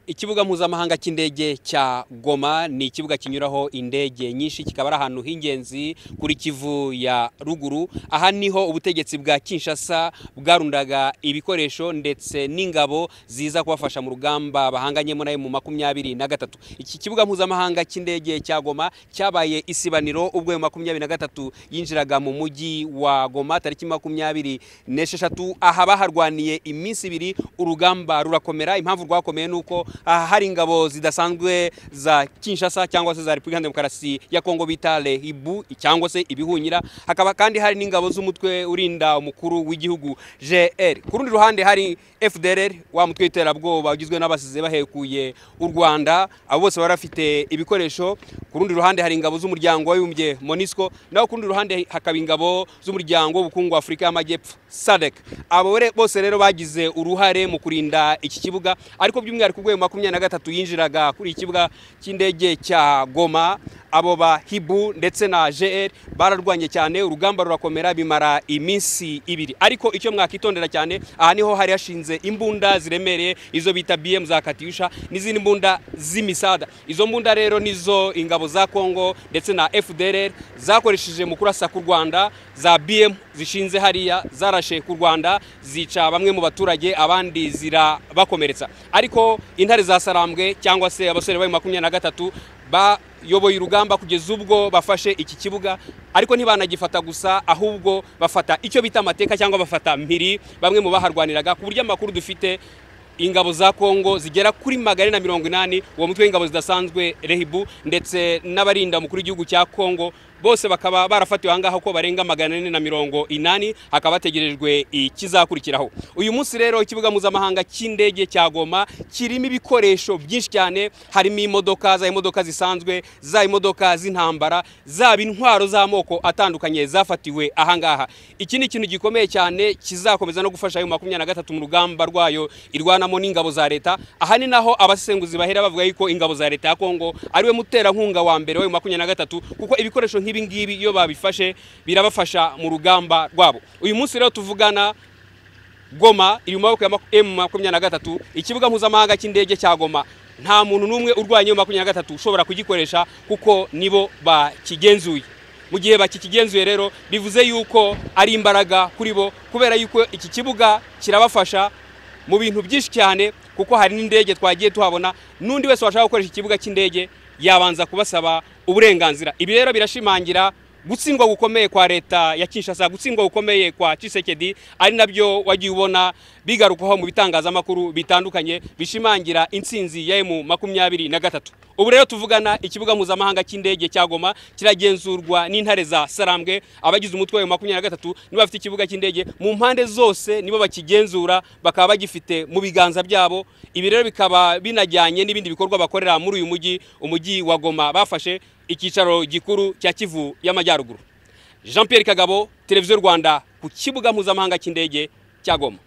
Ikibuga mpuzamahanga cy'indege cya Goma ni ikibuga kinyuraho indege nyinshi, kikaba ari ahantu h'ingenzi kuri Kivu ya ruguru. Aha niho ubutegetsi bwa Kinshasa bwarundaga ibikoresho ndetse n'ingabo ziza kubafasha mu rugamba bahanganyemo nayo mu 23. Iki kibuga mpuzamahanga cy'indege cya Goma cyabaye isibaniro ubwo mu 23 yinjiraga mu mujyi wa Goma tariki 26. Aha baharwaniye iminsi 2, urugamba rurakomera. Impamvu rwakomeye nuko hari ingabo zidasanzwe za Kinshasa cyangwa se za Repubulika Demokarasi ya Kongo bita Lehibu cyangwa se ibihunyira. Hakaba kandi hari n'ingabo z'umutwe urinda umukuru w'igihugu GR. Ku rundi ruhande hari FDLR, wa mutwe w'iterabwoba ugizwe n'abasize bahekuye u Rwanda. Abo bose barafite ibikoresho. Ku rundi ruhande hari ingabo z'umuryango w'abibumbye MONUSCO, naho ku rundi ruhande hakaba ingabo z'umuryango w'ubukungu wa Afrika y'Amajyepfo SADC. Abo bose rero bagize uruhare mu kurinda iki kibuga, ariko by'umwihariko ubwo 23 yinjiraga kuri ikibuga cy'indege cya Goma. Abo ba Hibu ndetse na GR bararwanye cyane, urugamba rurakomera bimara iminsi 2. Ariko icyo mwakitondera cyane, aha niho hari yashinze imbunda ziremereye, izo bita BM za Katyusha n'izindi mbunda z'imisada. Izo mbunda rero nizo ingabo za Kongo ndetse na FDLR zakoresheje mu kurasa ku Rwanda. Za BM zishinze hariya zarashe ku Rwanda, zica bamwe mu baturage, abandi zirabakomeretsa. Ariko intare za Sarambwe cyangwa se abasore ba 23 bayoboye urugamba kugeza ubwo bafashe iki kibuga, ariko ntibanagifata gusa, ahubwo bafata icyo bita amateka cyangwa bafata mpiri bamwe mu baharwaniraga. Ku buryo amakuru dufite, ingabo za Kongo zigera kuri 180, uwo mutwe w'ingabo zidasanzwe Lehibu ndetse n'abarinda umukuru w'igihugu cya Kongo, bose bakaba barafatiwe ahangaha ko barenga 480, hakaba bategerejwe ikizakurikiraho. Uyu munsi rero ikibuga mpuzamahanga cy'indege cya Goma kirimo ibikoresho byinshi cyane, harimo imodoka zisanzwe, za imodoka z'intambara, zaba intwaro z'amoko atandukanye zafatiwe ahangaha. Iki ni ikintu gikomeye cyane kizakomeza no gufasha ayo 23 mu rugamba rwayo irwanamo n'ingabo za leta. Aha ni naho abasenguzi bahera bavuga yuko ingabo za leta ya Kongo ariwe mutera nkunga wa mbere wa 23, kuko ibikoresho nk'ibi ngibi iyo babifashe birabafasha mu rugamba rwabo. Uyu munsi rero tuvugana, Goma iri mu maboko ya M23. Ikibuga mpuzamahanga cy'indege cya Goma nta muntu n'umwe urwanye M23 ushobora kugikoresha, kuko nibo bakigenzuye. Mu gihe bakigenzuye rero bivuze yuko ari imbaraga kuri bo, kubera yuko iki kibuga kirabafasha mu bintu byinshi cyane, kuko hari n'indege twagiye tuhabona. N'undi wese washaka gukoresha ikibuga cy'indege yabanza kubasaba uburenganzira. Ibi rero birashimangira gutsindwa gukomeye kwa leta ya Kinshasa, gutsindwa gukomeye kwa Tshisekedi, ari nabyo wagiye ubona bigarukaho mu bitangazamakuru bitandukanye bishimangira intsinzi ya M23. Ubu rero tuvugana, ikibuga mpuzamahanga cy'indege cya Goma kiragenzurwa n'intare za Sarambwe. Abagize umutwe wa 23 nibo bafite ikibuga cy'indege mu mpande zose, nibo bakigenzura, bakaba bagifite mu biganza byabo. Ibi rero bikaba binajyanye n'ibindi bikorwa bakorera muri uyu umujyi wa Goma. Bafashe icyicaro gikuru cya Kivu y'Amajyaruguru. Jean Pierre Kagabo, Televiziyo Rwanda, ku kibuga mpuzamahanga cy'indege cya Goma.